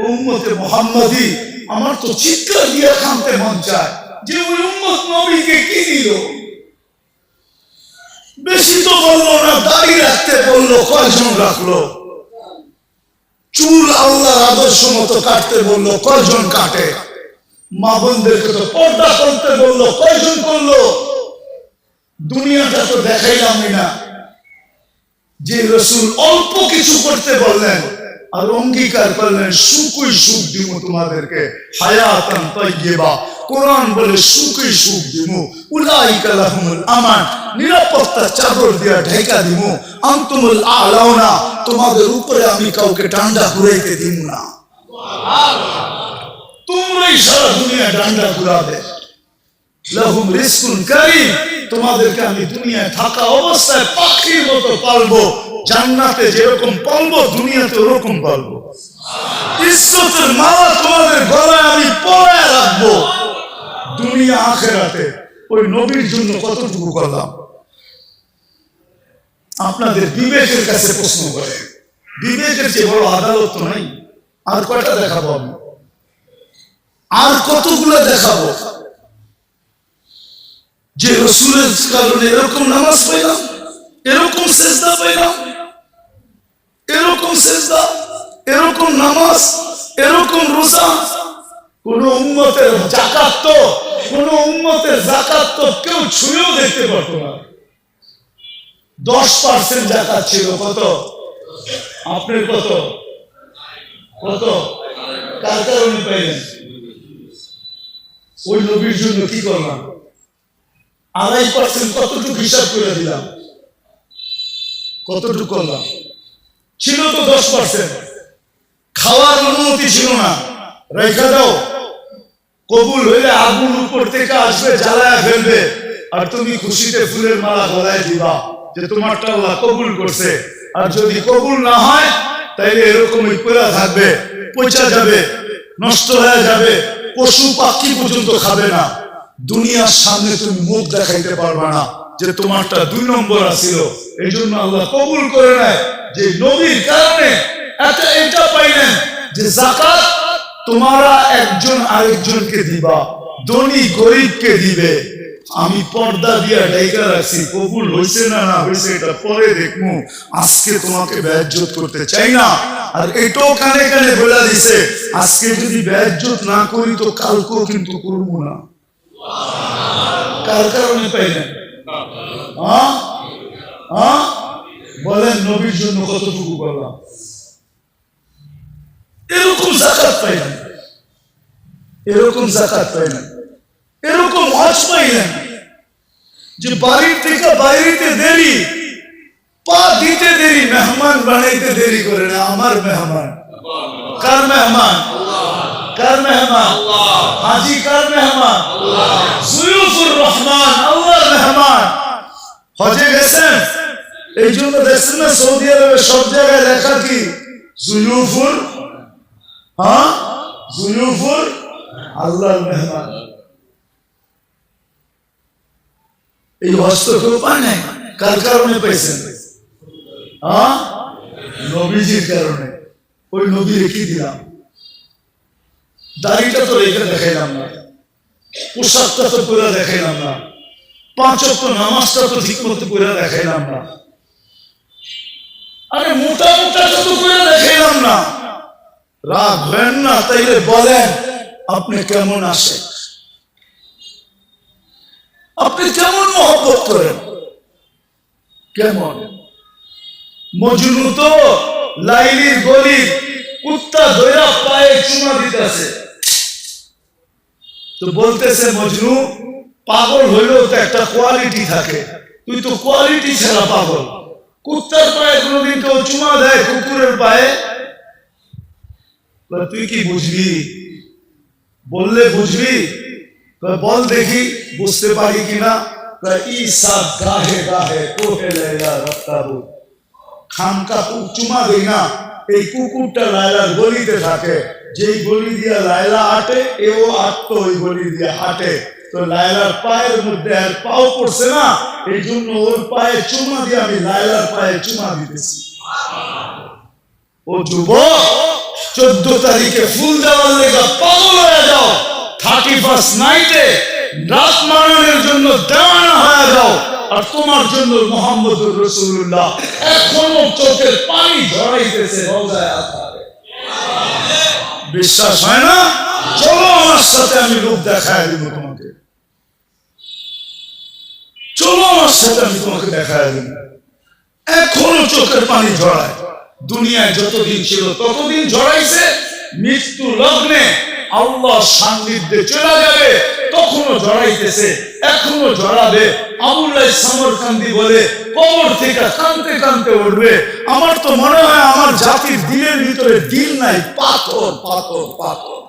উম্মতে মুহাম্মাদি আমার তো চিৎকার দিয়ে কাঁদতে মন চায় যে ওই উম্মত নবীকে কি দিল। বেশি তো বললো না, দাড়ি রাখতে বললো, কয়জন রাখলো? চুল আল্লাহর আদর্শ মতো কাটতে বললো, কয়জন কাটে? মা বোনদেরকে তো পর্দা করতে বললো, কয়জন করলো? দুনিয়াটা তো দেখাইলামই না। যে রাসূল অল্প কিছু করতে বললেন আর অঙ্গীকার করলেন সুখই সুখ দিব তোমাদেরকে, হায়াতান তাইয়্যিবা। কোরআন বলে সুখই সুখ দিব, উলাইকা লাহুমুল আমান, নিরাপত্তা চাদর দিয়া ঢাকা দিব, আনতুমুল আলাউনা, তোমাদের উপরে আমি কাউকে ডান্ডা ঘুরাইতে দিব না। তোমরাই সারা দুনিয়া ডান্ডা ঘুরাবে। লাহুম রিজকুন কারীম, তোমাদেরকে আমি দুনিয়ায় থাকা অবস্থায় পাখির মতো পালবো। জান্নাতে যেরকম পালবো দুনিয়াতে ওরকম পালবো। ইজ্জতের মালা তোমাদের গলায় আমি পরায় রাখবো দুনিয়া আখিরাতে। ওই নবীর জন্য কতটুকু করলাম? আপনাদের বিবেকের কাছে প্রশ্ন করে, বিবেকের চেয়ে বড় আদালত তো নাই। আর কয়টা দেখাবো আমি? আর কতগুলো দেখাবো যে রাসূলের কারণে এরকম নামাজ পাইলাম, এরকম সিজদা পাইলাম, এরকম সিজদা, এরকম নামাজ, এরকম রোজা। কোন উম্মতের যাকাত তো কেউ ছুঁয়েও দেখতে পারতো না। 10% যাকাত ছিল। কত? আপনার কত? কত? কার কারণে পাইলেন? ওই নবীর জন্য কি করলাম? 2.5% কতটুকু হিসাব করে দিলাম? কতটুকু করলাম? ছিল তো 10%। খাওয়ার অনুমতি ছিল না, রেখে দাও। কবুল হইলে আগুন উপর থেকে আসবে, জ্বালায় ফেলবে, আর তুমি খুশিতে ফুলের মালা গলায় দিবা যে তোমারটা আল্লাহ কবুল করছে। আর যদি কবুল না হয় তাইলে এরকমই পড়ে থাকবে, পচা যাবে, নষ্ট হয়ে যাবে, পশু পাখি পর্যন্ত খাবে না। দুনিয়ার সামনে তুমি মুখ দেখাইতে পারবে না যে তোমারটা 2 নম্বর আছিল। এই জন্য আল্লাহ কবুল করে নেয় যে নবীর কারণে এটা পাইলেন যে যাকাত তোমরা একজন আরেকজনকে দিবা, ধনী গরিবকে দিবে। আমি পর্দা দিয়া ঢাকা রাখছি, কবুল হইছে না না হইছে এটা পরে দেখমু। আজকে তোমাকে বেইজ্জত করতে চাই না। আর এটাও কানে কানে বলে দিছে, আজকে যদি বেইজ্জত না করি তো কালকেও কিন্তু করব না। কার কারণে পাইলেন? বলেন নবীর জন্য কতটুকু করলাম? এরকম যাকাত পাইলেন, এরকম যাকাত পাইলেন, এরকম হজ পাইলেন যে বাড়ির থেকে বাইরেতে দেরি, পা দিতে দেরি, মেহমান বানাইতে দেরি করে না। আমার মেহমান কার মেহমান? কার মেহমান? হাজি কার মেহমান? যুয়ুফুর রহমান, আল্লাহর মেহমান। হজে গেছেন, এই জন্য দেখছেন না সৌদি আরবে সব জায়গায় লেখা কি? যুয়ুফুর, যুয়ুফুর আল্লাহর মেহমান। এই হজ তো কেউ পায় নাই। কার কারণে পাইছেন? নবীজির কারণে। ওই নবীর কি দিলাম? দাড়িটা তো রেখে দেখাইলাম না, পোশাকটা তো পুরা দেখাইলাম না, 5 ওয়াক্ত নামাজটা তো ঠিক মতো পুরা দেখাইলাম না, আরে মোটা মোটা তো পুরা দেখাইলাম না। রাখবেন না তাইলে বলেন আপনি কেমন আছেন? আপনি কেমন মহব্বত করেন? কেমন? মজনু তো লাইলির গলির কুত্তা ধইরা পায়ে চুমা দিতেছে, তো বলতেছে মজনু পাগল হইলেও তো একটা কোয়ালিটি থাকে, তুই তো কোয়ালিটি ছাড়া পাগল। কুত্তার পায়ে কোনদিন কেউ চুমা দেয়? কুকুরের পায়ে? তুই কি বুঝবি? বললে বুঝবি? বল দেখি বুঝতে পারি কিনা। ঈসা গাহে গাহে কোহে লাইলা রাফতাবু, খামকা চুমা দেই না। এই কুকুরটা লায়লার গলিতে থাকে, যেই গলি দিয়ে লায়লা হাঁটে এও আটতো ওই গলি দিয়ে হাঁটে। তো লায়লার পায়ের মধ্যে আর পাও পড়ছে না, এই জন্য ওর পায়ে চুমা দিয়ে আমি লায়লার পায়ে চুমা দিতেছি। ও যুবক, 14 তারিখে ফুল দেওয়ার লেগে পাগল হয়ে যাও, 31st নাইটে রাত মানানোর জন্য দেওয়ানা হয়ে যাও, আর তোমার জন্য মুহাম্মদুর রাসূলুল্লাহ এখনো চোখের পানি ঝরাইতেছে রওজায়ে আতহারে। বিশ্বাস হয় না? চলো আমার সাথে, আমি রূপ দেখায় দিব তোমাকে। চলো আমার সাথে, আমি তোমাকে দেখায় দিব। এখনো চোখের পানি ঝরায়। দুনিয়ায় যতদিন ছিল ততদিন ঝরাইছে। মৃত্যু লগ্নে আল্লাহর সান্নিধ্যে চলে যাবে তখনও ঝরাইতেছে, এখনো ঝরাবে। আবুল্লাহ সামরকান্দি বলে কবর থেকে কাঁদতে কাঁদতে উঠবে। আমার তো মনে হয় আমার জাতির দিলের ভিতরে দিল নাই, পাথর পাথর পাথর।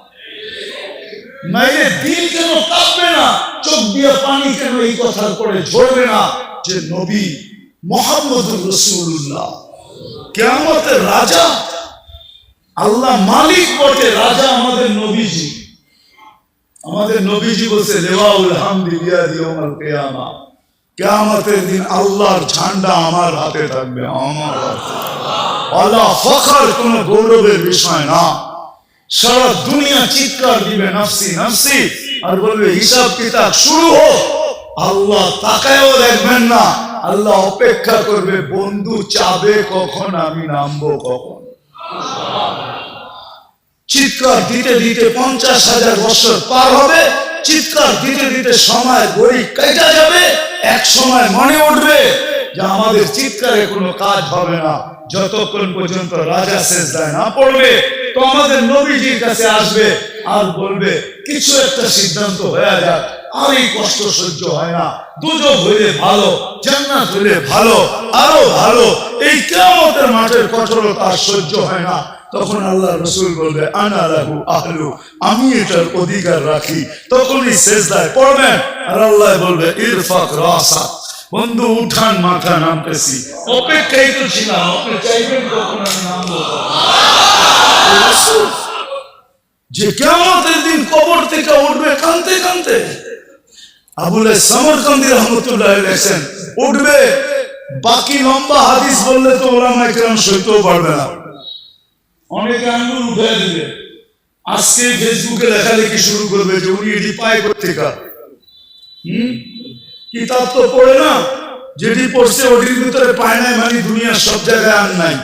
নাইলে দিল কেন কাঁপবে না, চোখ দিয়ে পানি কেন এই কথার পরে ঝরবে না যে নবী মুহাম্মদুর রাসূলুল্লাহ কিয়ামতের রাজা, আল্লাহ মালিক বটে, রাজা আমাদের নবীজি। আমাদের নবীজি বলছে লিওয়াউল হামদি বিয়াদি ইয়াউমাল কিয়ামা, কিয়ামতের দিন আল্লাহর ঝান্ডা আমার হাতে থাকবে, আমার হাতে। আল্লাহ ফখর, কোন গৌরবের বিষয় না। সারা দুনিয়া চিৎকার দিবে নাফসি নাফসি, আর বলবে হিসাব কিতাব শুরু হোক। আল্লাহ তাকায়ও দেখবেন না, আল্লাহ অপেক্ষা করবে বন্ধু চাবে কখন, আমি নামবো কখন। চিৎকার দিতে দিতে 50,000 বছর পার হবে, চিৎকার দিতে দিতে সময় গড়ি কেটে যাবে। এক সময় মনে উঠবে যে আমাদের চিৎকারে কোনো কাজ হবে না, যতক্ষণ পর্যন্ত রাজা সেজদায় না পড়বে। তো আমাদের নবীজির কাছে আসবে আর বলবে কিছু একটা সিদ্ধান্ত হয়ে যাক, আর এই কষ্ট সহ্য হয় না, দুজক হইলে ভালো, জান্নাত হইলে ভালো, আরো ভালো, এই কিয়ামতের মাঠের কঠোরতা আর সহ্য হয় না। তখন আল্লাহ রাসূল বলবে আনা লাহু আহলু, আমি এটার অধিকার রাখি। তখনই সেজদায় পড়বেন আর আল্লাহ বলবে ইরফাক রাসাক, বন্ধু উঠান মাথা, নামতেছি। অপেক্ষাই তো ছিলাম, আপনি চাইবেন কখন আমি নামবো। যে কিয়ামতের দিন কবর থেকে উঠবে কাঁদতে কাঁদতে। আবুল সামরকান্দি রাহমাতুল্লাহ আলাইহি উঠবে, বাকি লম্বা হাদিস বললে তো ওলামায়ে কেরাম সইতেও পারবে না, অনেকে আঙ্গুল উঠে দিবে। আজকে ফেসবুকে লেখালেখি শুরু করবে যে উনি এটি পায় কোথেকে। কিতাব তো পড়ে না, যেটি পড়ছে ওটির ভিতরে পায় নাই মানে দুনিয়ার সব জায়গায় আর নাই,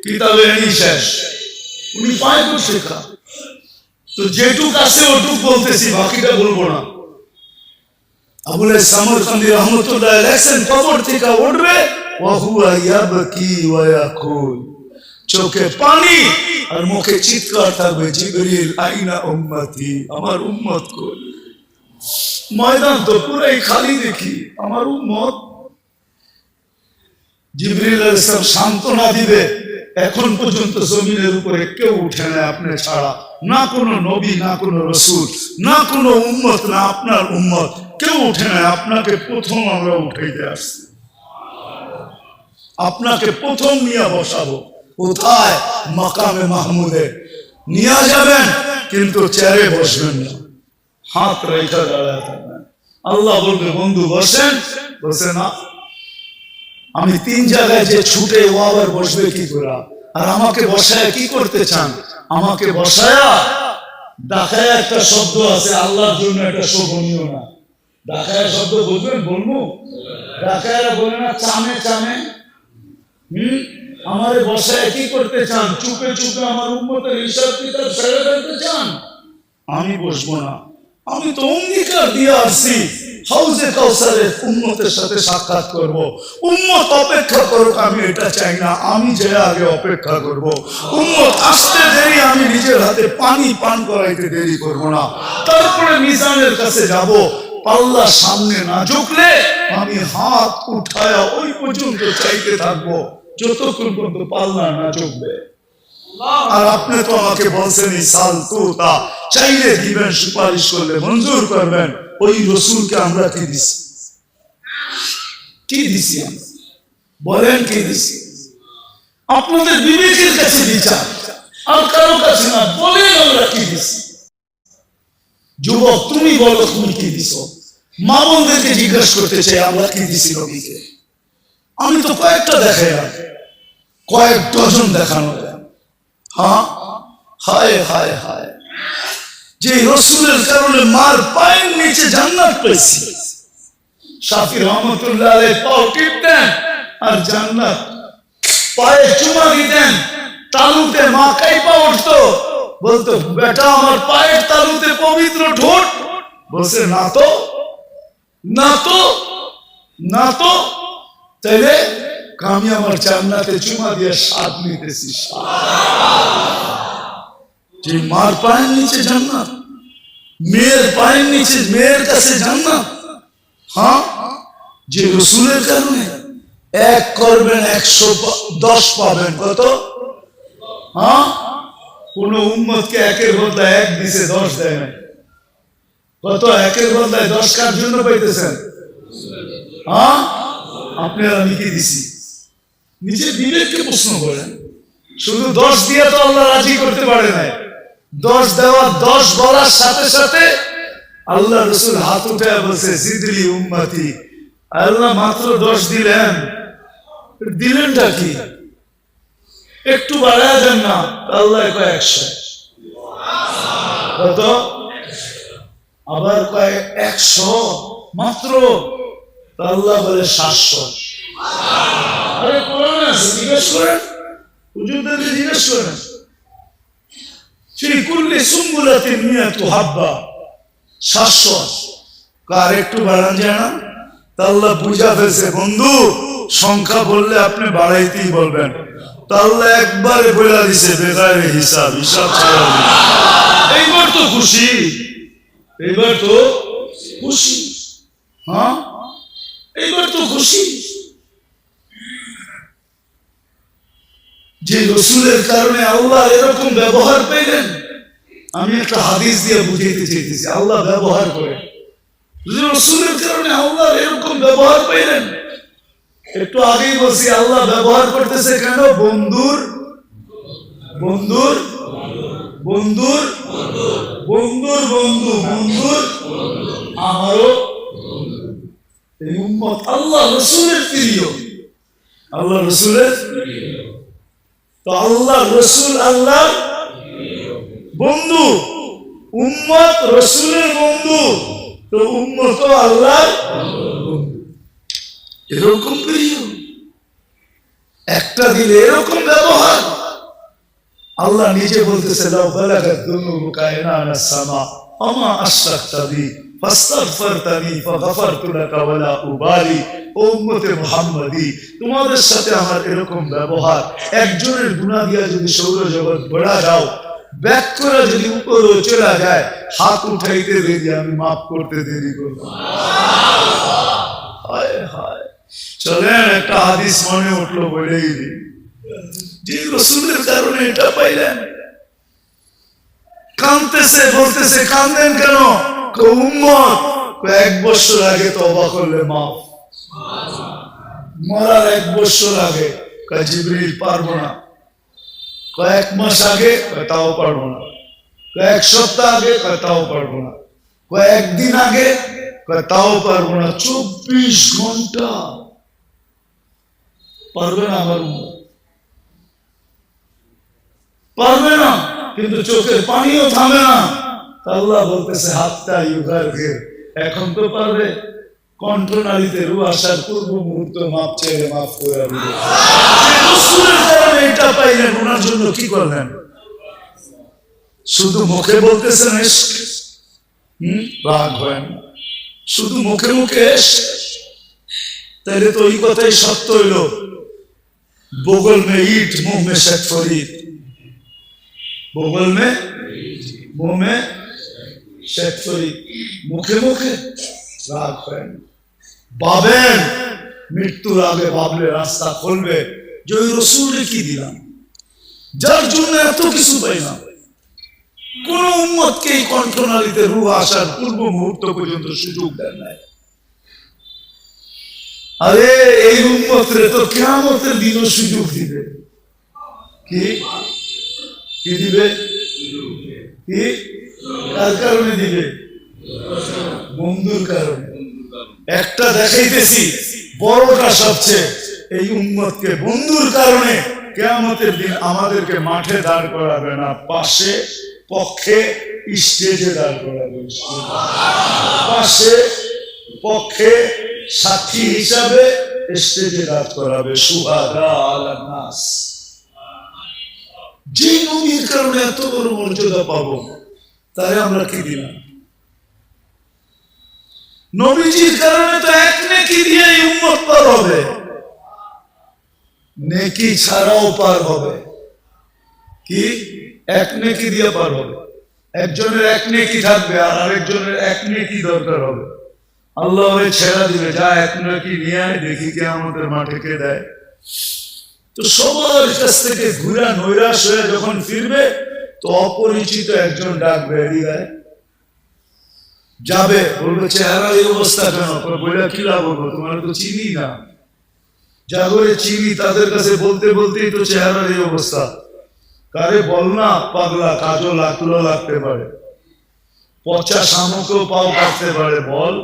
কিতাবে এনেই শেষ। উনি পায় কোথেকে? তো যেটুক আছে ওটুক বলতেছি, বাকিটা বলবো না। আবুল সামরকান্দি রাহমাতুল্লাহ আলাইহি কবর থেকে উঠবে, ওয়া হুয়া ইয়াবকি ওয়া ইয়াকুল, চোখে পানি আর মুখে চিৎকার থাকবে জিবরিল আইনা উম্মতি, আমার উম্মত কই। ময়দান তো পুরাই খালি দেখি, আমার উম্মত। জিবরিল আলাইহিস সালাম সান্ত্বনা দিবে, এখন পর্যন্ত জমিনের উপরে কেউ উঠে না আপনি ছাড়া, না কোনো নবী, না কোনো রাসূল, না কোনো উম্মত, না আপনার উম্মত, কেউ উঠে না। আপনাকে প্রথম আমরা উঠাইতে আসছি, আপনাকে প্রথম নিয়ে বসাবো। কোথায়? মাকামে মাহমুদে নিয়ে যাবেন, কিন্তু চেয়ারে বসবেন না, হাত রেখে দাঁড়ায় থাকবেন। আল্লাহ বলবে বন্ধু বসেন, বসে না। আমি 3 জায়গায় যে ছুটে, ও আবার বসবে কি করে? আর আমাকে বসায় কি করতে চান? আমাকে বসায়া ডাকায় একটা শব্দ আছে আল্লাহর জন্য, একটা শোভনীয় না। ডাকায় শব্দ বুঝবেন? বলবো ডাকায় বলে না চামে চামে। আমারে বসায় কি করতে চান? চুপে চুপে আমার উম্মতের হিসাব কিতাব ছেড়ে ফেলতে চান? আমি বসবো না। আমি তো অঙ্গীকার দিয়ে আসছি হাউজে কাউসারের উম্মতের সাথে সাক্ষাৎ করব। উম্মত অপেক্ষা করুক, আমি এটা চাই না। আমি যে আগে অপেক্ষা করব। উম্মত আসতে দেরি, আমি নিজের হাতে পানি পান করাইতে দেরি করব না। তারপরে মিজানের কাছে যাব, পাল্লা সামনে না ঝুঁকলে আমি হাত উঠায়া ওই পর্যন্ত চাইতে থাকবো যতক্ষণ পর্যন্ত পাল্লা না ঝুঁকবে। আর আপনি তো আমাকে বলছেন সাল তুতা, চাইলে দিবেন, সুপারিশ করলে মঞ্জুর করবেন। ওই রসুলকে আমরা কি দিছি? কি দিছি? বলেন কি দিছি? আপনাদের বিবেকের কাছে বিচার, আর কারো কাছে না। বলেন আমরা কি দিছি? যুবক তুমি বলো, তুমি কি দিছো? মা বোনদেরকে জিজ্ঞাসা করতে চাই আমরা কি দিছি নবীকে। আমি তো কয়েকটা দেখাইলাম, কয়েক ডজন দেখানো যায়। হ্যাঁ, হায় হায় হায়, যে রসুলের কারণে মার পায়ের নিচে জান্নাত পেয়েছি। শাফি রহমতুল্লাহ আলাইহি পাও টিপতেন আর জান্নাত, পায়ে চুমা দিতেন, তালুতে মা কাইপা উঠতো, বলতো বেটা আমার পায়ের তালুতে পবিত্র ঠোঁট, বলছে না তো না তো না তো, তাইলে আমি আমার জান্নাতে চুমা দিয়ে স্বাদ নিতেছি। যে মার পায়ের নিচে জান্নাত, মেয়ের পায়ের নিচে মেয়ের কাছে জান্নাত, হ্যাঁ, যে রসুলের কারণে এক করবেন 110 পাবেন। কত? হ্যাঁ, কোন উম্মতকে একের বদলায় 1 দিছে 10 দেয় না। কত? একের বদলায় 10 কার জন্য পাইতেছেন? হ্যাঁ, আপনি আর আমি কি দিছি? নিজের বিবেককে প্রশ্ন করেন। শুধু 10 দিয়ে তো আল্লাহ রাজি করতে পারে না। 10 দেওয়া, 10 বলার সাথে সাথে আল্লাহ রসুল হাত উঠে বলছে জিদলি উম্মতি, আল্লাহ মাত্র 10 দিলেন, দিলেনটা কি? একটু বাড়ায় দেন না, আল্লাহ কয় 100। কত? আবার কয় 100 মাত্র, আল্লাহ বলে 700। আরে কোরআনে আছে, জিজ্ঞেস করেন, হুজুরদের জিজ্ঞেস করেন। ফি কুল্লি সুম্বুলাতিন মিয়াতু হাব্বা, 700। কার একটু বাড়ান যায় না? আল্লাহ বুঝা ফেলছে, বন্ধু সংখ্যা বললে আপনি বাড়াইতেই বলবেন। আল্লাহ একবারে বলে দিছে বেগারে হিসাব, হিসাব ছাড়া। এইবার তো খুশি, এইবার তো খুশি, হ্যাঁ এইবার তো খুশি। যে রসুলের কারণে আল্লাহ এরকম ব্যবহার পেলেন। আমি একটা হাদিস দিয়ে বুঝাইতে চাইতেছি, আল্লাহ ব্যবহার করে, রসুলের কারণে আল্লাহ এরকম ব্যবহার পেলেন। একটু আগেই বলছি আল্লাহ ব্যবহার করতেছে কেন? বন্ধুর বন্ধুর বন্ধুর বন্ধুর বন্ধু, বন্ধুর আমারও এই উম্মত আল্লাহ রসুলের প্রিয়, আল্লাহ রসুলের। তো আল্লাহ রসুল আল্লাহ বন্ধু, উম্মত রসুলের বন্ধু, তো উম্মত আল্লাহ এরকম প্রিয়। একটা দিলে এরকম ব্যবহার। আল্লাহ নিজে বলতেছে লাউ বালাগাত দুনুবুকা ইনানা সামা আমা আশরাকতা বি ফাস্তাগফারতানি ফাগফারতু লাকা ওয়ালা উবালি। ও উম্মতে মুহাম্মাদি, তোমাদের সাথে আমার এরকম ব্যবহার, একজনের গুনাহ দিয়া যদি সৌরজগৎ বেড়া যাও, ব্যাক করে যদি উপরে চলে যায়, হাত উঠাইতে দেরি, আমি মাফ করতে দেরি করব। হায় হায়, চলেন একটা হাদিস মনে উঠলো, বলেই দিই। যে রসুলের কারণে এটা পাইলেন, কাঁদতেছে, বলতেছে কাঁদেন কেন? উম্মত 1 বছর আগে তওবা করলে মাফ, মরার 1 বছর আগে জিবরিল পারবো না, 1 মাস আগে তাও পারবো না, 1 সপ্তাহ আগে তাও পারবো না, 1 দিন আগে তাও পারবো না, 24 ঘন্টা পারবে না আমার উম্মত, পারবে না। কিন্তু চোখের পানিও থামে না। আল্লাহ বলতেছে হাতটা ইউগারকে, এখন তো পারবে, কণ্ঠনালীতে রূহ আসার পূর্ব মুহূর্ত মাপ চেয়ে মাফ করে দিবে। রাসূলের কারণে এটা পাইলেন, ওনার জন্য কি করলেন? শুধু মুখে বলতেছেন ইশক, রাগ হয় না, শুধু মুখে মুখে ইশক, তাহলে তো ওই কথাই সত্য হইল, বগল মে ইট মুহ মে শেখ ফরিদ, বগল মে মুহ মে শেখ ফরিদ, মুখে মুখে রাগ হয় না। ভাবেন মৃত্যুর আগে, ভাবলে রাস্তা খুলবে যে ওই রসুলকে কি দিলাম, যার জন্য এত কিছু পাইলাম। কোন উম্মতকে এই কণ্ঠনালীতে রূহ আসার পূর্ব মুহূর্ত পর্যন্ত সুযোগ দেন নাই। আরে এই উম্মতরে তো কিয়ামতের দিনও সুযোগ দিবে। কি কি দিবে? কি কার কারণে দিবে? বন্ধুর কারণে। একটা দেখাইতেছি, বড়টা সবচেয়ে, এই উম্মতকে বন্ধুর কারণে কিয়ামতের দিন আমাদেরকে মাঠে দাঁড় করাবে না, পাশে পক্ষে স্টেজে দাঁড় করাবে। পাশে পক্ষে সাক্ষী হিসাবে স্টেজে দাঁড় করাবে। শুহাদা আলান নাস। যে নবীর কারণে এত বড় মর্যাদা পাবো, তাই আমরা কি দিলাম? নবীজির কারণে তো এক নেকি দিয়ে উম্মত পার হবে, নেকি ছাড়াও পার হবে। কি? এক নেকি দিয়ে পার হবে। একজনের এক নেকি থাকবে আর আরেকজনের এক নেকি দরকার হবে। আল্লাহ ওরে ছেড়া দিবে, যা এক নেকি নিয়ে আয়, দেখি কে আমাদের মাঠে কে দেয়। তো সবার কাছ থেকে ঘুরা নৈরাশ হয়ে যখন ফিরবে, তো অপরিচিত একজন ডাকবে, এদিকে যাবে, বলবে চেহারা এই অবস্থা কেন? বইলা কি লাভ হবো, তোমার তো চিনি না। যা করে চিনি তাদের কাছে বলতে বলতেই তো চেহারার এই অবস্থা। কারে বল না পাগলা, কাজও লাগলো লাগতে পারে, পচা শামুকেও পাও কাটতে পারে, বল।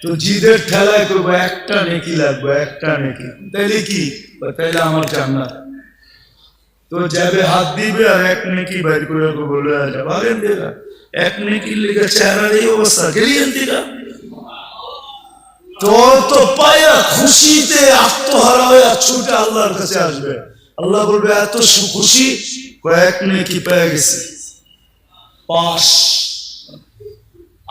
তো জিদের ঠেলায় করবো একটা নেকি লাগবে, একটা নেকি। তাইলে কি? তাইলে আমার জান্নাত। তো যাবে হাত দিবে আর এক নেকি বাইর করে বলে ভাগেন দেখা, এক নেকির লেগে চেহারার এই অবস্থা, গেলিয়েন দিকা। তোর তো পায়া খুশিতে আত্মহারা হয়ে ছুটে আল্লাহর কাছে আসবে। আল্লাহ বলবে এত খুশি, কয়েক নেকি পেয়ে গেছি, পাশ।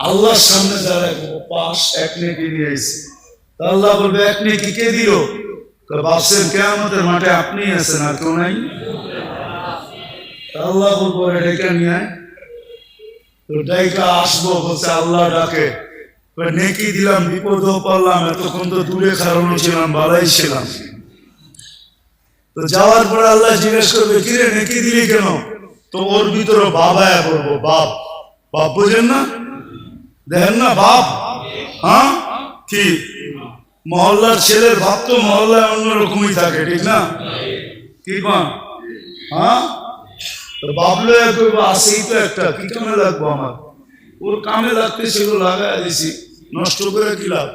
আল্লাহর সামনে দাঁড়ায় পাশ, এক নেকি নিয়ে এসেছি। আল্লাহ বলবে এক নেকি কে দিল? ভাবছেন কিয়ামতের মাঠে আপনি আছেন আর কেউ নাই? আল্লাহ বলবো ডেকে নিয়ে আয়। তো ডাইকা আসবো, বলছে আল্লাহ ডাকে, নেকি দিলাম, বিপদও পারলাম, এতক্ষণ তো দূরে খারানো ছিলাম, ভালাই ছিলাম। তো যাওয়ার পরে আল্লাহ জিজ্ঞেস করবে, কিরে নেকি দিলি কেন? তো ওর ভিতরে বাবায় বলবো, বাপ। বাপ বোঝেন না? দেখেন না বাপ? হ্যাঁ, কি মহল্লার ছেলের বাপ তো মহল্লায় অন্যরকমই থাকে, ঠিক না? কি মা? হ্যাঁ, বাবলো আসেই তো একটা, কি কামে লাগবো আমার? ওর কামে লাগতে ছিল, লাগাই দিছি, নষ্ট করে কি লাভ?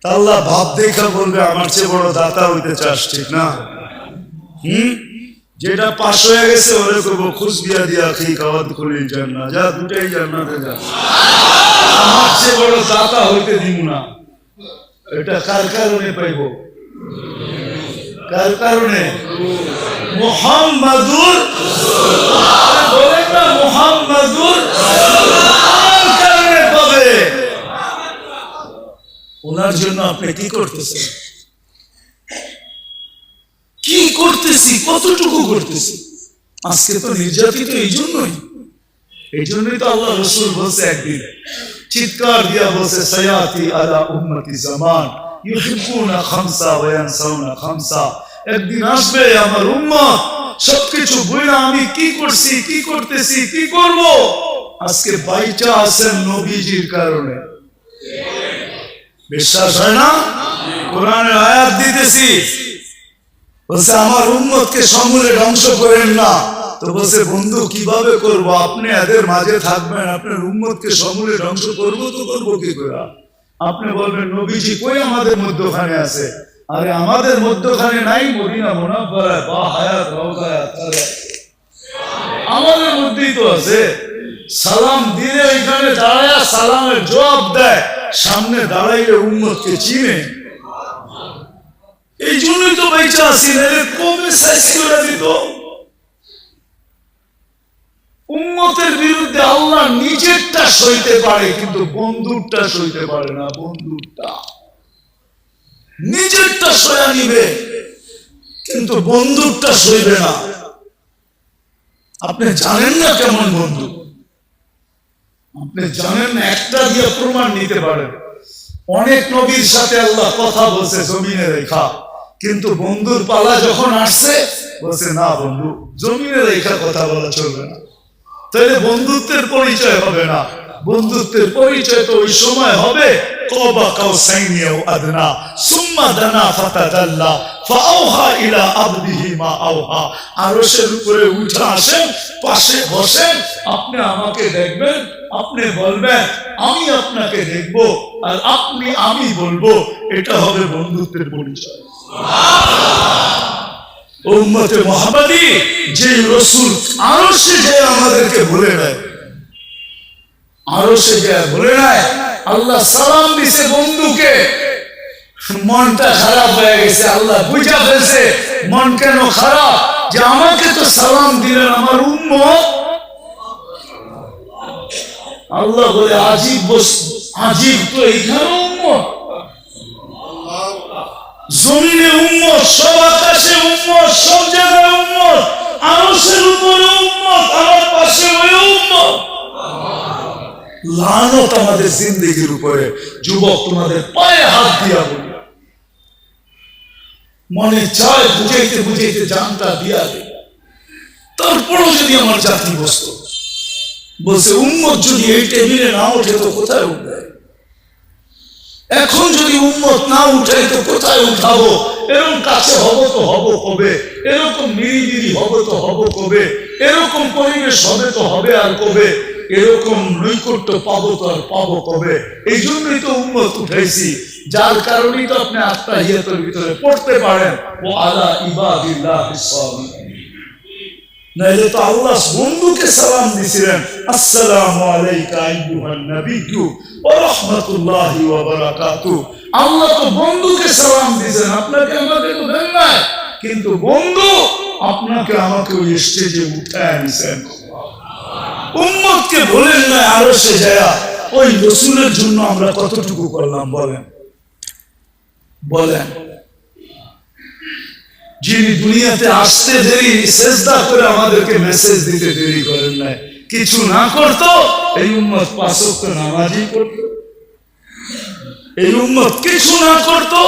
আল্লাহ ভাব দেখা বলবে আমার চেয়ে বড় দাতা হইতে চাস, ঠিক না? যেটা পাশ হয়ে গেছে ওরে করবো খুশ বিয়া দিয়া খেয়ে খাওয়াত করি জান্নাত, যা দুটাই জান্নাতে যা, আমার চেয়ে বড় দাতা হইতে দিব না। এটা কার কারণে পাইব? কার কারণে? মুহাম্মাদুর, বলেন না মুহাম্মাদুর কারণে পাবে। ওনার জন্য আপনি কি করতেছেন? কি করতেছি? কতটুকু করতেছি? আজকে তো নির্যাতিত এই জন্যই তো আল্লাহ রাসূল বলছে, একদিন চিৎকার দিয়া বলছে, সায়াতি আলা উম্মতি জামান ইউহিব্বুনা খামসা ওয়া ইয়ানসাউনা খামসা। একদিন আসবে আমার উম্মত সবকিছু ভুলে আমি কি করছি, কি করতেছি, কি করব, আজকে বাইচা আছেন নবীজির কারণে। বিশ্বাস হয় না? কোরআনের আয়াত দিতেছি, বলছে আমার উম্মতকে সমূলে ধ্বংস করেন না। তো বলছে বন্ধু কিভাবে করব? আপনি এদের মাঝে থাকবেন, আপনার উম্মতকে সমূলে ধ্বংস করবো তো করবো কি করে? আপনি বলবেন নবীজি কই আমাদের মধ্যখানে আছে? আরে আমাদের মধ্যখানে নাই, মদিনা মুনাওয়ারায় বা হায়াত রওজায় আমাদের মধ্যেই তো আছে। সালাম দিলে এখানে দাঁড়ায় সালামের জবাব দেয়, সামনে দাঁড়াইলে উম্মতকে চিনে। এই জন্যই তো বেঁচে আছি, নাহলে কবে শেষ করে দিত। উম্মতের বিরুদ্ধে আল্লাহ নিজেরটা সইতে পারে, কিন্তু বন্ধুরটা সইতে পারে না। বন্ধুরটা নিজেরটা সয়া নিবে, কিন্তু বন্ধুরটা সইবে না। আপনি জানেন না কেমন বন্ধু, আপনি জানেন না। একটা দিয়ে প্রমাণ নিতে পারেন। অনেক নবীর সাথে আল্লাহ কথা বলছে জমিনে রেখা, কিন্তু বন্ধুর পালা যখন আসছে বলছে না বন্ধু, জমিনে রেখা কথা বলা চলবে না। তাহলে বন্ধুত্বের পরিচয় হবে না। বন্ধুত্বের পরিচয় তো ওই সময় হবে কবা কাউসাইনি আও আদনা সুম্মা দানা ফাতাদাল্লা ফাআওহা ইলা আবদিহি মা আওহা। আরশের উপরে উঠে আসেন, পাশে বসেন, আপনি আমাকে দেখবেন, আপনি বলবেন আমি আপনাকে দেখব, আর আপনি আমি বলবো। এটা হবে বন্ধুত্বের পরিচয়। উম্মতে মুহাম্মাদি যে রাসূল আরশে যে আমাদেরকে বলে নেয়, আরশে যে বলে নেয় আল্লাহ সালাম দিছে বন্ধুকে, মনটা খারাপ হয়ে গেছে, আল্লাহ বুঝা ফেলছে মন কেন খারাপ, যে আমাকে তো সালাম দিলেন আমার উম্মত। আল্লাহ বলে আজীব বস্তু, আজীব তো এইখানে উম্মত, জমিনে উম্মত, সব আকাশে উম্মত, সব জায়গায় উম্মত, আরশের উপরে উম্মত, আমার পাশে ওই উম্মত। লানত আমাদের জিন্দেগির উপরে। যুবক তোমাদের পায়ে হাত দিয়া বলি, মনে চায় বুঝাইতে বুঝাইতে জানটা দিয়া দে, তারপরও যদি আমার জাতি বসত, বলছে উম্মত যদি এই টেবিলে না ওঠে তো কোথায় উঠবে, এখন যদি উম্মত না উঠে তো কোথায় উঠাবো, এরকম কাছে হব তো হব কবে, এরকম নিরিবিলি হব তো হব কবে, এরকম পরিবেশ হবে তো হবে আর কবে, এরকম নৈকট্য পাবো তো আর পাবো কবে। এই জন্যই তো উম্মত উঠাইছি, যার কারণেই তো আপনি আত্মাহিয়াতের ভিতরে পড়তে পারেন ও আলা ইবাদিল্লাহিস সালিহিন। নাইলে তো আল্লাহ বন্ধুকে সালাম দিছিলেন, আসসালামু আলাইকা আইয়ুহান নাবিয়্যু ওয়া রাহমাতুল্লাহি ওয়া বারাকাতুহু। আল্লাহ তো বন্ধুকে সালাম দিয়েছেন, আপনাকে আমাকে তো দেন নাই, কিন্তু বন্ধু আপনাকে আমাকে ওই স্টেজে উঠায় আনিছেন। উম্মতকে বলেন না আরশে যায়া, ওই রাসূলের জন্য আমরা কতটুকু করলাম বলেন, বলেন। যিনি দুনিয়াতে আসতে দেরি, সেজদা করে আমাদেরকে মেসেজ দিতে দেরি করেন নাই, কিছু না করতো এই উম্মত 5 ওয়াক্ত নামাজই করতো, এই উম্মত কিছু না করতো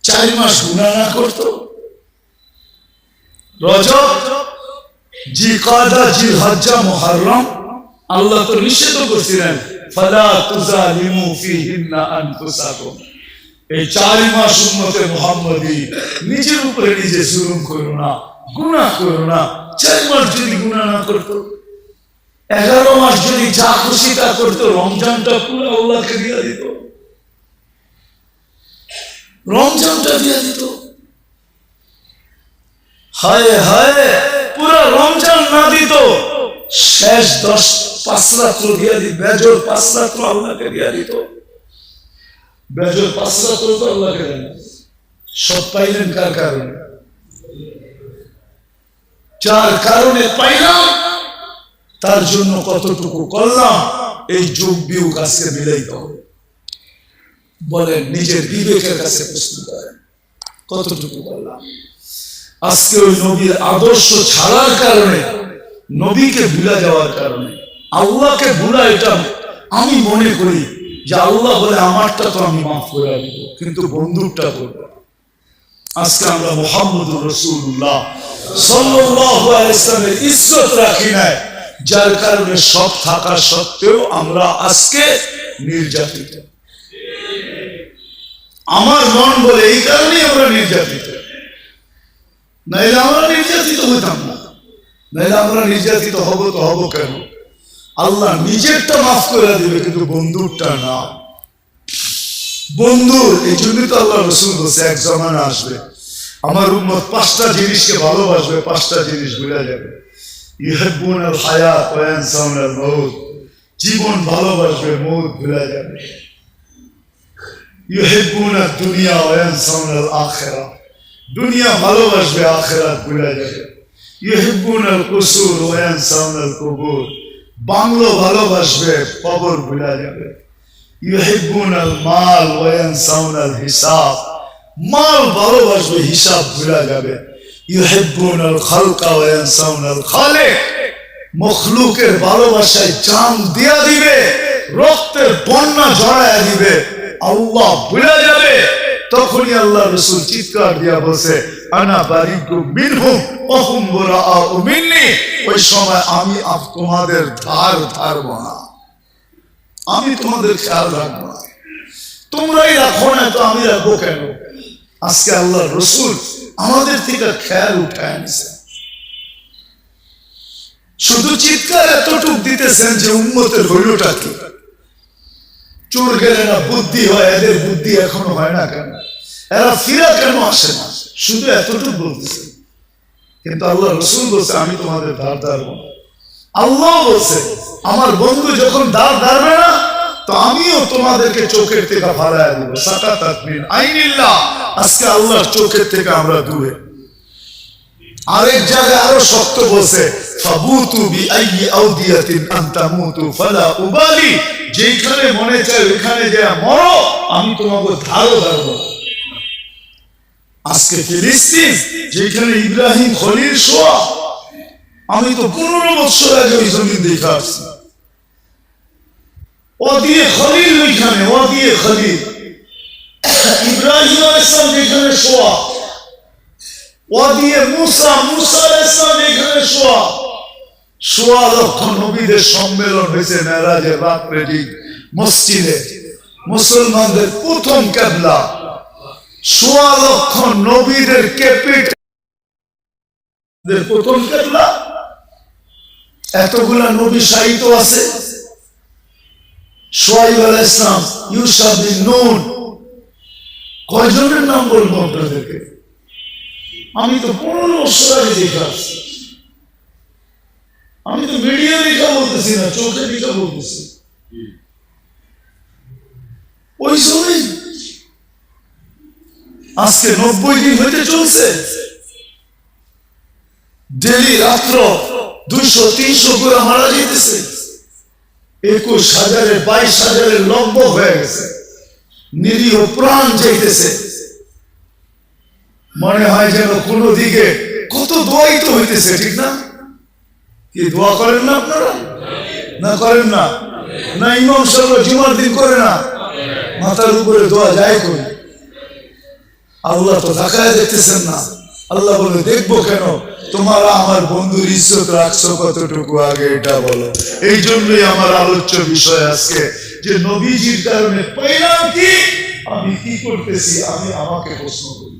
4 মাস গুনাহ না করতো। রজব, জিলকাদা, জিলহজ্জা, মুহররম আল্লাহ তো নিষেধ করেছিলেন, ফালা তুজালিমু ফিহিন্না আনফুসাকুম। এই 4 মাস উম্মতে মুহাম্মাদি নিজের উপরে নিজে জুলুম করো না, গুনাহ করো না। 4 মাস যদি গুনাহ না করতো, 11 মাস যদি যা খুশি তা করতো, রমজানটা পুরো আল্লাহকে দিয়ে দিত, রমজানটা দিয়ে দিত। হায় হায়, পুরো রমজান না দিত, শেষ 5 রাত্র দিয়ে দিত, বেজর 5 রাত্র আল্লাহকে দিয়ে দিত। বেজর 5 রাত্র তো আল্লাহকে দেন, সব পাইলেন কার কারণে? যার কারণে পাইলাম তার জন্য কতটুকু করলাম, এই যোগ বিয়োগ আজকে মিলাইতে হবে। বলেন, নিজের বিবেকের কাছে প্রশ্ন করেন, কতটুকু করলাম? আজকে ওই নবীর আদর্শ ছাড়ার কারণে, নবীকে ভুলে যাওয়ার কারণে, আল্লাহকে ভুলা, এটা আমি মনে করি যে আল্লাহ বলে আমারটা তো আমি মাফ করে দিব, কিন্তু বন্ধুরটা করবো। আজকে আমরা মুহাম্মদুর রাসূলুল্লাহ সাল্লাল্লাহু আলাইহি ওয়াসাল্লামের ইজ্জত রাখি না, যার কারণে সব থাকা সত্ত্বেও আমরা আজকে নির্যাতিত। আমার মন বলে এই কারণেই আমরা নির্যাতিত, নাইলে আমরা নির্যাতিত হইতাম না। নাইলে আমরা নির্যাতিত হব তো হব কেন? আল্লাহ নিজেরটা মাফ করে দিবে, কিন্তু বন্ধুরটা না। বন্ধুর এই জন্যই তো আল্লাহ রাসূল বলছে, এক জামানা আসবে আমার উম্মত 5টা জিনিসকে ভালোবাসবে, 5টা জিনিস ভুলে যাবে। ইউহিব্বুনাল হায়াত ওয়া ইয়ানসাউনাল মাউত, জীবন ভালোবাসবে, মউত ভুলে যাবে। ইউহিব্বুনাদ দুনিয়া ওয়া ইয়ানসাউনাল আখিরাহ, দুনিয়া ভালোবাসবে, আখিরাত ভুলে যাবে। ইউহিব্বুনাল কুসুর ওয়া ইয়ানসাউনাল কুবুর, বাংলো ভালোবাসবে, কবর ভুলে যাবে। ইউহিব্বুনাল মাল ওয়া ইয়ানসাউনাল হিসাব, মাল ভালোবাসবে, হিসাব ভুলে যাবে। ইউহিব্বুনাল খালকা ওয়া ইয়ানসাউনাল খালিক, মখলুকের ভালোবাসায় জান দিয়া দিবে, রক্তের বন্যা ঝরায়া দিবে, আল্লাহ ভুলে যাবে। তখনই আল্লাহ রাসূল চিৎকার দিয়া বলছে, আনা বারিকুম মিনহুম ওয়া হুম বুরাআউ মিন্নি। ওই সময় আমি তোমাদের ধার ধারবো না, আমি তোমাদের খেয়াল রাখবো না, তোমরাই রাখো না তো আমি রাখবো কেন? আজকে আল্লাহ রাসূল আমাদের থেকে খেয়াল উঠায় আনছে। শুধু চিৎকার এতটুক দিতেছেন যে উম্মতের হইলটা কি? চোর গেলে না বুদ্ধি হয়, এদের বুদ্ধি এখনো হয় না কেন? এরা ফিরা কেন আসে না? শুধু এতটুকু বলতেছে, কিন্তু আল্লাহ রাসূল বলছে আমি তোমাদের দাঁড় দাঁড়াবো না। আল্লাহ বলছে আমার বন্ধু যখন দাঁড় দাঁড়াবে না তো আমিও তোমাদেরকে চোখের থেকে ফালায়া দেব। সাকাতাত মিন আইনিল্লাহ, আজকে আল্লাহর চোখের থেকে আমরা দূরে। আরেক জায়গায় আরো শক্ত বলছে ফাবুতু বিআইয়ি আউদিয়াতিন আনতামুতু ফালা উবালি, যেখানে মনে চায় ওখানে যা মরো, আমি তোমাকে ধারো ধারবো। আজকে ফিলিস্তিন যেখানে ইব্রাহিম খলিল শোয়া, আমি তো 15 বছর আগে ওই জমিন দেখে আসছি। ও দিয়ে খলিল ওইখানে, ও দিয়ে খলিল ইব্রাহিম আলাইহিস সালাম যেখানে শোয়া, ও দিয়ে মুসা আলাইহিস সালাম যেখানে শোয়া। ১৬ লক্ষ নবীদের সম্মেলন হয়েছে মেরাজের রাত্রে মসজিদে, মুসলমানদের প্রথম কিবলা। ১৬ লক্ষ নবীদের ক্যাপিটাল প্রথম কিবলা। এতগুলা নবী সাহিত্য আছে। শুআয়ব আলাইহিস সালাম, ইউসা বিন নূন, কয়জনের নাম বলবো আপনাদেরকে? আমি তো 15 বছর আগে দেখে আসছি। আমি তো মিডিয়া দেখা বলতেছি না, চোখে দেখা বলতেছি। ওই সময় আজকে 90 দিন হইতে চলছে। ডেলি রাত্র 200-300 করে মারা যেতেছে। 21,000 22,000 লম্ব হয়ে গেছে। নিরীহ প্রাণ যাইতেছে। মনে হয় যেন কোন দিকে কত দোয়াই তো হইতেছে, ঠিক না? কি দোয়া করেন না আপনারা? না করেন না? না ইমাম সাহেব জুমার দিন করে না? মাথার উপরে দোয়া যায় করি। আল্লাহ তো তাকায় দেখতেছেন না। আল্লাহ বলে দেখবো কেন? তোমরা আমার বন্ধুর ইজ্জত রাখছো কতটুকু, আগে এটা বলো। এই জন্যই আমার আলোচ্য বিষয় আজকে যে নবীজির কারণে পাইলাম কি, আমি কি করতেছি। আমি আমাকে প্রশ্ন করি,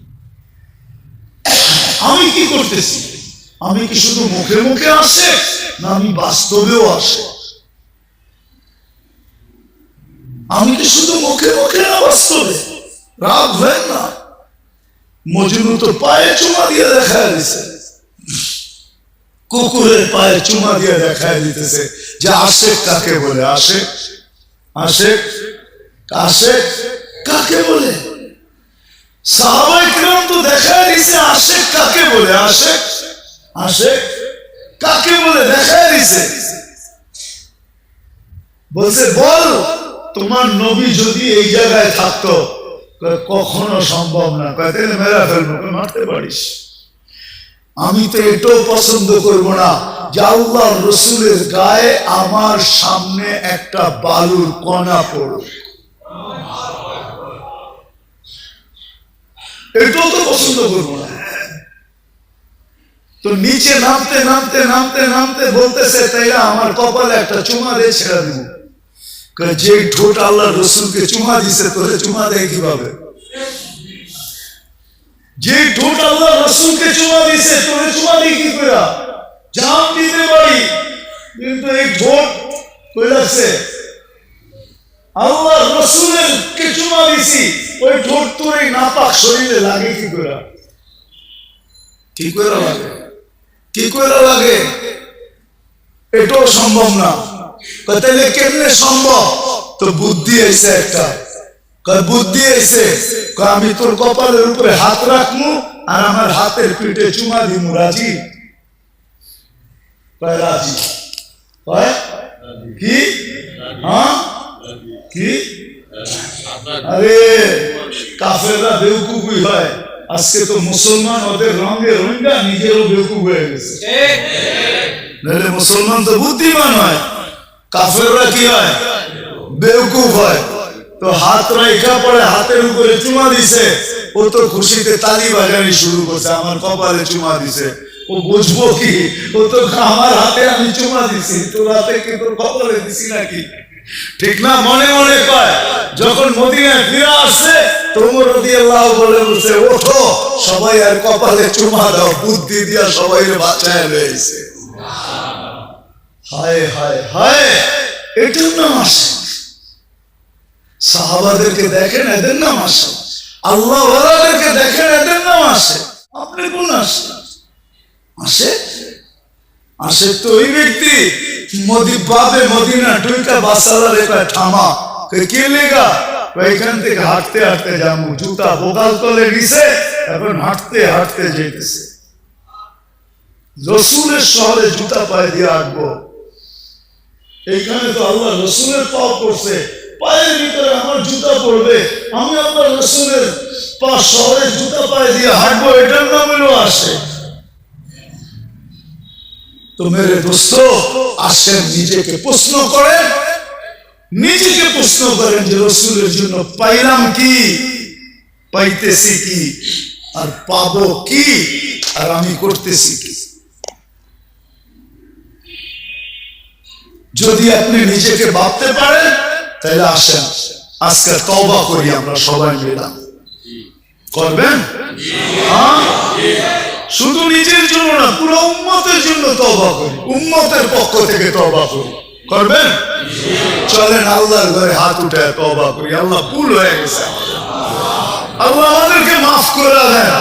আমি কি করতেছি? আমি কি শুধু মুখে মুখে আসে, না আমি বাস্তবেও আসে? আমি কি শুধু মুখে মুখে, না বাস্তবে? রাগ হয় না? মজনু তো পায়ে চুমা দিয়ে দেখায় দিছে, কুকুরের পায়ে চুমা দিয়ে দেখায় দিতেছে যে আশেক কাকে বলে। আশেক, আশেক, আশেক কাকে বলে? সাহাবায়ে কিরাম তো দেখায় দিছে আশেক কাকে বলে। আশেক, আশেক কাকে বলে দেখায় দিছে। বলছে বল তোমার নবী যদি এই জায়গায় থাকতো। কখনো সম্ভব না। তাহলে মেরা ফেলবো। মারতে পারিস। আমি তো এটাও পছন্দ করব না যে আল্লাহর রাসূলের গায়ে আমার সামনে একটা বালুর কণা পড়ুক। এটাও তো পছন্দ করব না। তো নিচে নামতে নামতে নামতে নামতে বলতেছে তাই আমার কপালে একটা চুমা দিয়ে ছেড়ে দিব। যে ঠোঁট আল্লাহর রাসূলকে চুমা দিছে, তোরে চুমা দেয় কিভাবে? যে ঠোঁট আল্লাহ রাসূলকে চুমা দিছে, তোরে চুমা দিই কি করে? জান দিতে পারি, কিন্তু এই ঠোঁট কইলাছে আল্লাহ রাসূলের কে চুমা দিছি, ওই ঠোঁট তোর এই নাপাক শরীরে লাগে কি করে? কি করে লাগে? কি করে লাগে? এটাও সম্ভব না। তাহলে কেমনে সম্ভব? তো বুদ্ধি এসে একটা, বুদ্ধি এসে আমি তোর কপালের উপরে হাত রাখবো আর আমার হাতের পিঠে চুমা দিমু। রাজি? রাজি? কি? হ্যাঁ কি? আরে কাফেররা বেউকুফই হয়। আজকে তো মুসলমান ওদের রঙে রঙা নিজেরও বেউকুফ হয়ে গেছে। নাহলে মুসলমান তো বুদ্ধিমান হয়, কাফেররা কি হয়? বেউকুফ হয়। তো হাত রাইখা পড়ে হাতের উপরে চুমা দিছে, ও তো খুশিতে তালি বাজানি শুরু করছে, আমার কপালে চুমা দিছে। ও বুঝবো কি? ও তো আমার হাতে আমি চুমা দিছি, তোর হাতে কি তোর কপালে দিছি নাকি? ঠিক না? মনে মনে কয়। যখন মদিনায় ফিরে আসছে তো ওমর রাদিয়াল্লাহু বলে বলছে ওঠো সবাই আর কপালে চুমা দাও। বুদ্ধি দিয়া সবাই বাঁচায় লইছে। হায় হায় হায়, এটার নাম আসে। সাহাবাদেরকে দেখেন, এদের নাম আসে। আল্লাহ ওয়ালাদেরকে দেখেন, এদের নাম আসে। আপনি কোন আসে? আসে আসে তো ওই ব্যক্তি বাবে মদিনা ঢুকা বাসালা রেখা থামা কে লেগা এখান থেকে হাঁটতে হাঁটতে যাবো, জুতা বোকাল তলে নিছে, এখন হাঁটতে হাঁটতে যেতেছে। রসুলের শহরে জুতা পায়ে দিয়ে হাঁটবো, এইখানে তো আল্লাহ রসুলের পাও পড়ছে, পায়ের ভিতরে আমার জুতা পড়বে, আমি আল্লাহ রসুলের পা শহরে জুতা পায়ে দিয়ে হাঁটবো, এটার নাম হলো আসে। তো মেরে দোস্ত আসেন, নিজেকে প্রশ্ন করেন, নিজেকে প্রশ্ন করেন যে রসুলের জন্য পাইলাম কি, পাইতেছি কি, আর পাবো কি, আর আমি করতেছি কি। যদি আপনি নিজেকে ভাবতে পারেন তাহলে আসেন আজকে তওবা করি, আমরা সবাই মিলাম করবেন। শুধু নিজের জন্য না, পুরো উম্মতের জন্য তওবা করি, উম্মতের পক্ষ থেকে তওবা করি, করবেন? চলেন আল্লাহর ঘরে হাত উঠায় তওবা করি। আল্লাহ ভুল হয়ে গেছে, আল্লাহ আমাদেরকে মাফ করে দেন,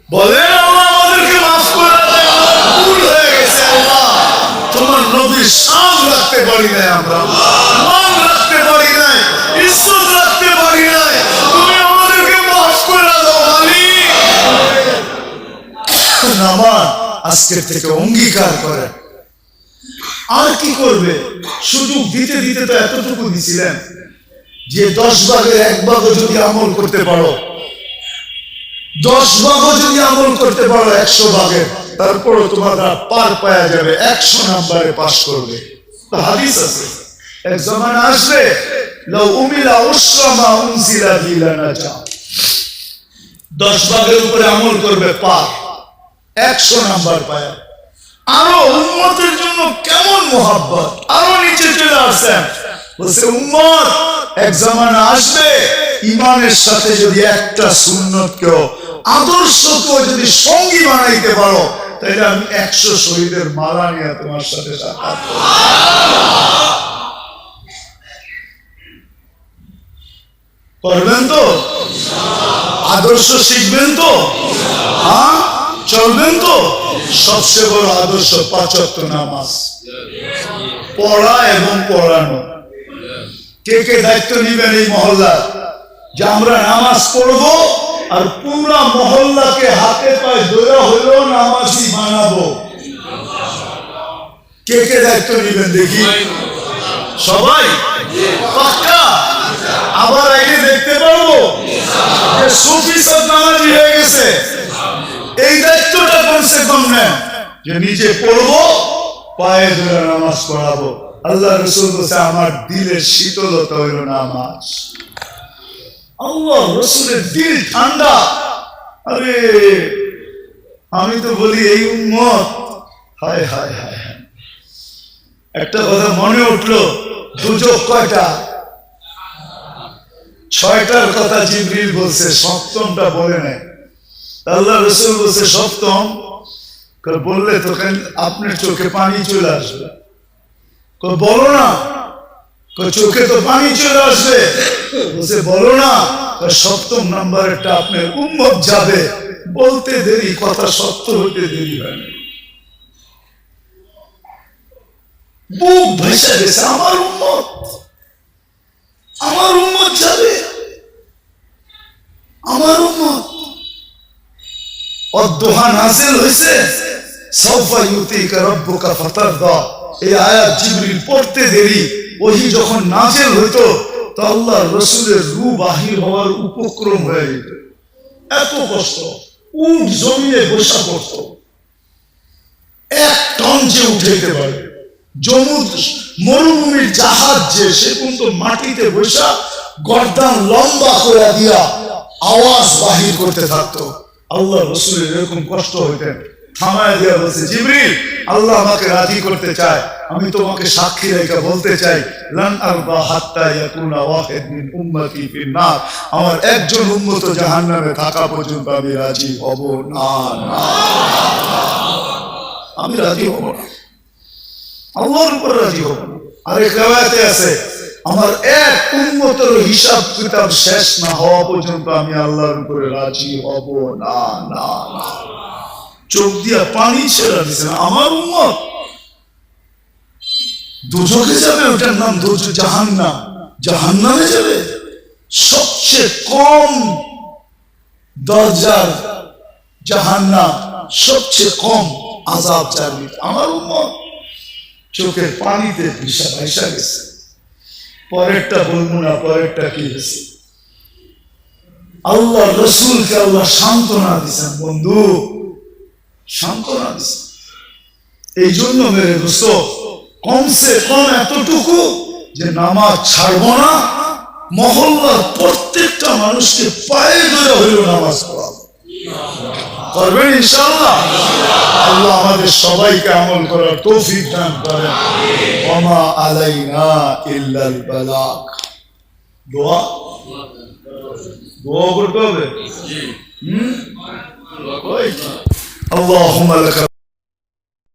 বলেন আল্লাহ আমাদেরকে মাফ করে দেন, ভুল হয়ে গেছে। আল্লাহ তোমার নবীর শান রাখতে পারি নাই, আমরা মান রাখতে পারি নাই, ইজ্জত রাখতে পারি নাই, তুমি আমাদেরকে মাফ করে দাও মালিক। নামাজ আজকের থেকে অঙ্গীকার করে, আর কি করবে? সুযোগ দিতে দিতে তো এতটুকু দিছিলেন যে 10 ভাগের 1 ভাগও যদি আমল করতে পারো, 10 ভাগও যদি আমল করতে পারো 100 ভাগের, তারপরও তোমরা পার পাওয়া যাবে, 100 নম্বরে পাস করবে। তো হাদিস আছে, এক জামানা আসবে লাউ উমিলা উসরামা উনজিলা বিলানা যা, 10 ভাগের উপরে আমল করবে পার, 100 নাম্বার পায়। আরো উম্মতের জন্য কেমন মোহাব্বত, আরো নিচে চলে আসেন, বলছে উম্মত এক জামানা আসবে ইমানের সাথে যদি একটা সুন্নতকেও, আদর্শকেও যদি সঙ্গী বানাইতে পারো, তাহলে আমি 100 শহীদের মালা নিয়ে তোমার সাথে সাক্ষাৎ করব। করবেন তো? আদর্শ শিখবেন তো? হ্যাঁ, চলবেন তো? সবচেয়ে বড় আদর্শ 5 ওয়াক্ত নামাজ পড়া এবং পড়ানো। কে কে দায়িত্ব নিবেন এই মহল্লা যে আমরা নামাজ পড়বো আর পুরা মহল্লাকে হাতে পায়ে ধরে হলেও নামাজি বানাবো? কে কে দায়িত্ব নিবেন দেখি? সবাই পাক্কা? আবার আগে দেখতে পারবো যে সুফি সব নামাজি হয়ে গেছে। এই দায়িত্বটা কমসে কম নেন যে নিজে পড়বো, পায়ে ধরে নামাজ পড়াবো। আল্লাহ রাসূল বলেছে আমার দিলের শীতলতা হইল নামাজ। আল্লাহ রাসূলের দিল ঠান্ডা। আরে আমি তো বলি এই উম্মত, হায় হায় হায়, একটা কথা মনে উঠলো, দুজক কয়টা? 6টার কথা জিবরিল বলছে, 7মটা বলে নাই। আল্লাহ রাসূল বলছে 7ম, বললে তো আপনার চোখে পানি চলে আসবে। বলো না, চোখে তো পানি চলে আসবে। বলছে বলো না, 7ম নাম্বারটা আপনার উম্মত যাবে। বলতে দেরি, কথা সত্য হইতে দেরি হয় না। বুক ভেসে গেছে, আমার উম্মত, আমার উম্মত যাবে, আমার উম্মত। অদ্দোহা নাযিল হইছে, সাউফা ইউতিকা রাব্বুকা ফাতারদা। এই আয়াত জিবরিল পড়তে দেরি, ওহী যখন নাযিল হইতো তো আল্লাহর রাসূলের রূহ বাহির হওয়ার উপক্রম হয়ে যেত। এত কষ্ট, উট জমিনে বসা পড়তো, 1 টন যে উঠাইতে পারে। মরুভূমির জাহাজ যে সে কিন্তু মাটিতে বসা গর্দান লম্বা করে দিয়া আওয়াজ বাহির করতে থাকতো। আল্লাহ রাসূলের এরকম কষ্ট হইতেন, থামায় দিয়া বলছে জিবরিল আল্লাহ আমাকে রাজি করতে চায়, আমি তোমাকে সাক্ষী রেখে বলতে চাই, লান আরবা হাত্তা ইয়াকুনা ওয়াহিদ মিন উম্মতি ফিন নার, আমার একজন উম্মত জাহান্নামে থাকা পর্যন্ত আমি রাজি হব না। আমি রাজি হব না, আল্লাহর উপর রাজি হব না। আরেক riwayate আছে আমার এক উম্মতের হিসাব কিতাব শেষ না হওয়া পর্যন্ত আমি আল্লাহর উপরে রাজি হব না। না না, চোখ দিয়া পানি ছেড়ে দিয়েছেন। আমার উম্মত দোজখে যাবে, ওটার নাম জাহান্নাম, জাহান্নামে যাবে। সবচেয়ে কম দরজার জাহান্নাম, সবচেয়ে কম আযাব চাবি। আমার উম্মত চোখের পানিতে ভাইসা গেছে। পরেরটা বলবো না, পরেরটা কি হয়েছে। আল্লাহ রসুলকে আল্লাহ সান্ত্বনা দিচ্ছেন, বন্ধু সান্ত্বনা দিচ্ছেন। এই জন্য মেরে দোস্ত, কমসে কম এতটুকু যে নামাজ ছাড়বো না, মহল্লার প্রত্যেকটা মানুষকে পায়ে ধরে হইল নামাজ পড়াবো। করবেন ইনশাআল্লাহ? আল্লাহ আমাদের সবাইকে আমল করার তৌফিক দান করেন। ওমা আলাইনা ইল্লাল বালাগ। দোয়া করতে হবে। আল্লাহুম্মা লাকা